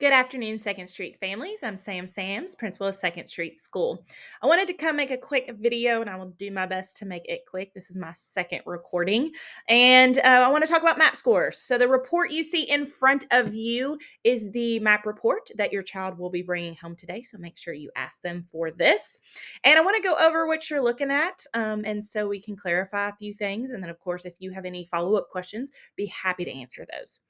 Good afternoon, Second Street families. I'm Sam Sams, principal of Second Street School. I wanted to come make a quick video, and I will do my best to make it quick. This is my second recording, and I want to talk about MAP scores. So, the report you see in front of you is the MAP report that your child will be bringing home today. So, make sure you ask them for this. And I want to go over what you're looking at, and so we can clarify a few things. And then, of course, if you have any follow up questions, be happy to answer those.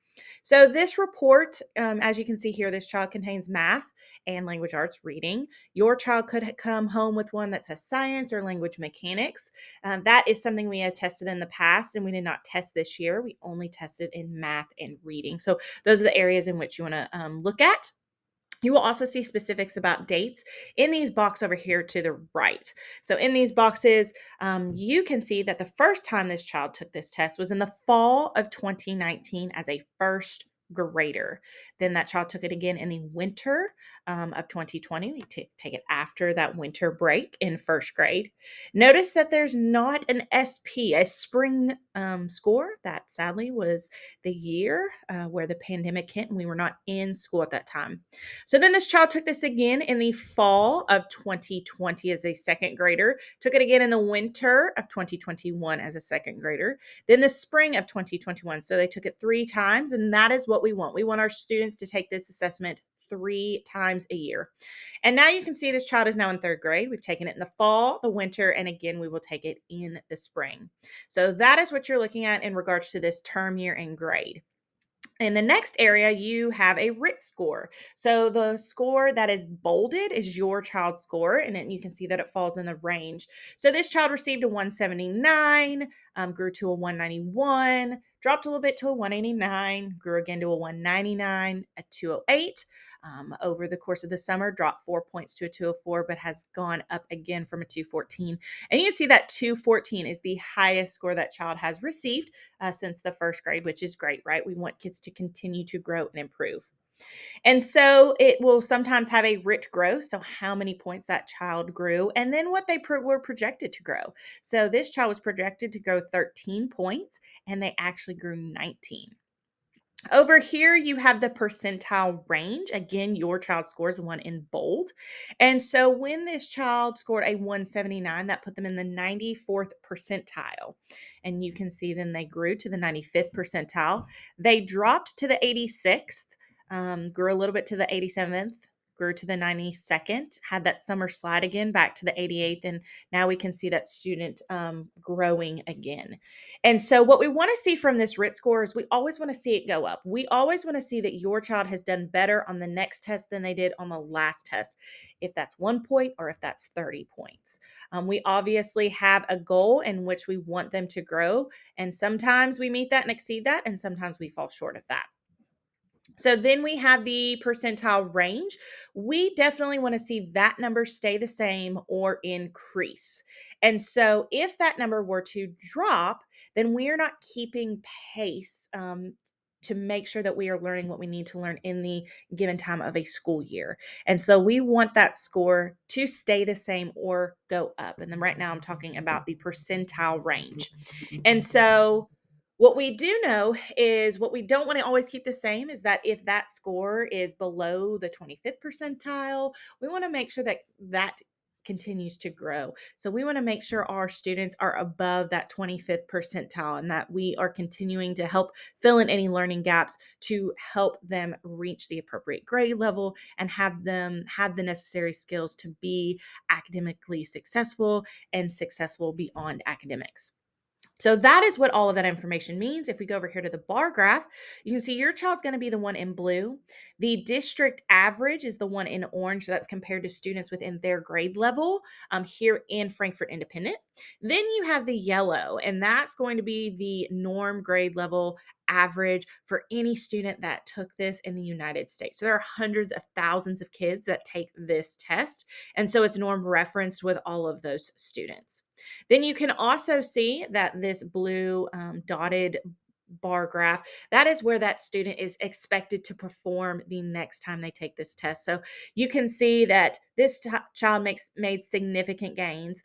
So, this report, as you can see here, this child contains math and language arts reading. Your child could come home with one that says science or language mechanics. That is something we had tested in the past, and we did not test this year. We only tested in math and reading. So, those are the areas in which you want to look at. You will also see specifics about dates in these boxes over here to the right. So, in these boxes, you can see that the first time this child took this test was in the fall of 2019 as a first grader. Then that child took it again in the winter of 2020. We take it after that winter break in first grade. Notice that there's not an SP, a spring score. That sadly was the year where the pandemic hit and we were not in school at that time. So then this child took this again in the fall of 2020 as a second grader, took it again in the winter of 2021 as a second grader, then the spring of 2021. So they took it 3 times, and that is what we want. We want our students to take this assessment 3 times a year. And now you can see this child is now in third grade. We've taken it in the fall, the winter, and again, we will take it in the spring. So that is what you're looking at in regards to this term year and grade. In the next area, you have a RIT score. So the score that is bolded is your child's score, and then you can see that it falls in the range. So this child received a 179, grew to a 191, dropped a little bit to a 189, grew again to a 199, a 208. Over the course of the summer, dropped 4 points to a 204, but has gone up again from a 214. And you can see that 214 is the highest score that child has received since the first grade, which is great, right? We want kids to continue to grow and improve. And so it will sometimes have a RIT growth, so how many points that child grew, and then what they were projected to grow. So this child was projected to grow 13 points, and they actually grew 19. Over here, you have the percentile range. Again, your child scores the one in bold. And so when this child scored a 179, that put them in the 94th percentile. And you can see then they grew to the 95th percentile. They dropped to the 86th, grew a little bit to the 87th, grew to the 92nd, had that summer slide again back to the 88th. And now we can see that student growing again. And so, what we want to see from this RIT score is we always want to see it go up. We always want to see that your child has done better on the next test than they did on the last test, if that's 1 point or if that's 30 points. We obviously have a goal in which we want them to grow, and sometimes we meet that and exceed that, and sometimes we fall short of that. So then we have the percentile range. We definitely want to see that number stay the same or increase. And so if that number were to drop, then we are not keeping pace to make sure that we are learning what we need to learn in the given time of a school year. And so we want that score to stay the same or go up. And then right now I'm talking about the percentile range. And so what we do know is what we don't want to always keep the same is that if that score is below the 25th percentile, we want to make sure that that continues to grow. So we want to make sure our students are above that 25th percentile and that we are continuing to help fill in any learning gaps to help them reach the appropriate grade level and have them have the necessary skills to be academically successful and successful beyond academics. So that is what all of that information means. If we go over here to the bar graph, you can see your child's going to be the one in blue. The district average is the one in orange. So that's compared to students within their grade level here in Frankfort Independent. Then you have the yellow, and that's going to be the norm grade level average for any student that took this in the United States. So there are hundreds of thousands of kids that take this test. And so it's norm referenced with all of those students. Then you can also see that this blue dotted bar graph, that is where that student is expected to perform the next time they take this test. So you can see that this child made significant gains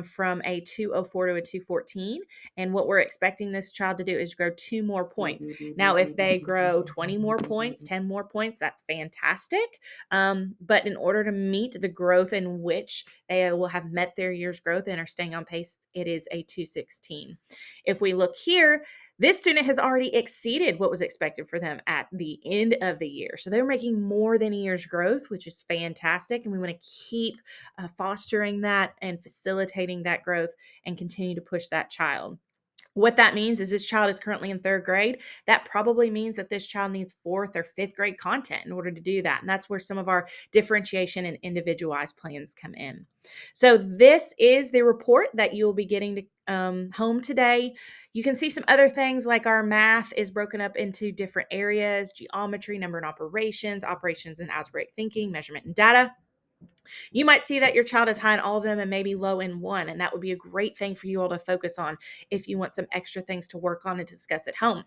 from a 204 to a 214. And what we're expecting this child to do is grow 2 more points. Now, if they grow 20 more points, 10 more points, that's fantastic. But in order to meet the growth in which they will have met their year's growth and are staying on pace, it is a 216. If we look here, this student has already exceeded what was expected for them at the end of the year. So they're making more than a year's growth, which is fantastic. And we want to keep fostering that and facilitating that growth and continue to push that child. What that means is this child is currently in third grade. That probably means that this child needs fourth or fifth grade content in order to do that. And that's where some of our differentiation and individualized plans come in. So, this is the report that you'll be getting to home today. You can see some other things like our math is broken up into different areas: geometry, number and operations, operations and algebraic thinking, measurement and data. You might see that your child is high in all of them and maybe low in one, and that would be a great thing for you all to focus on if you want some extra things to work on and discuss at home.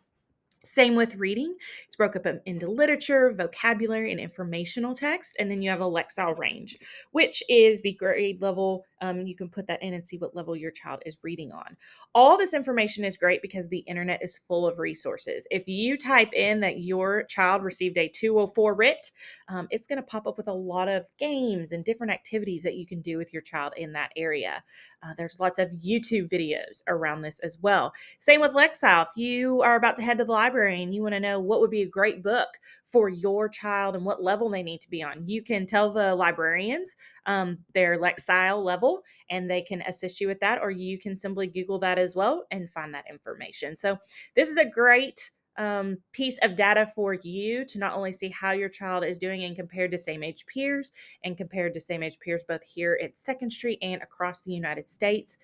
Same with reading. It's broken up into literature, vocabulary, and informational text. And then you have a Lexile range, which is the grade level. You can put that in and see what level your child is reading on. All this information is great because the internet is full of resources. If you type in that your child received a 204 RIT, it's going to pop up with a lot of games and different activities that you can do with your child in that area. There's lots of YouTube videos around this as well. Same with Lexile. If you are about to head to the library and you want to know what would be a great book for your child and what level they need to be on, you can tell the librarians their Lexile level and they can assist you with that, or you can simply Google that as well and find that information. So this is a great piece of data for you to not only see how your child is doing and compared to same age peers and compared to same age peers both here at Second Street and across the United States.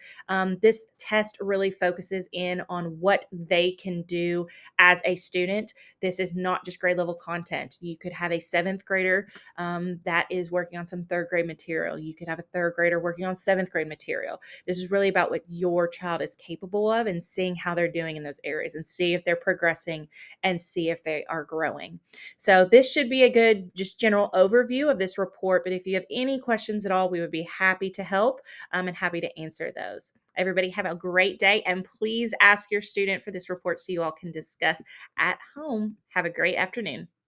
This test really focuses in on what they can do as a student. This is not just grade level content. You could have a seventh grader that is working on some third grade material. You could have a third grader working on seventh grade material. This is really about what your child is capable of and seeing how they're doing in those areas and see if they're progressing and see if they are growing. So this should be a good just general overview of this report. But if you have any questions at all, we would be happy to help and happy to answer those. Everybody have a great day, and please ask your student for this report so you all can discuss at home. Have a great afternoon.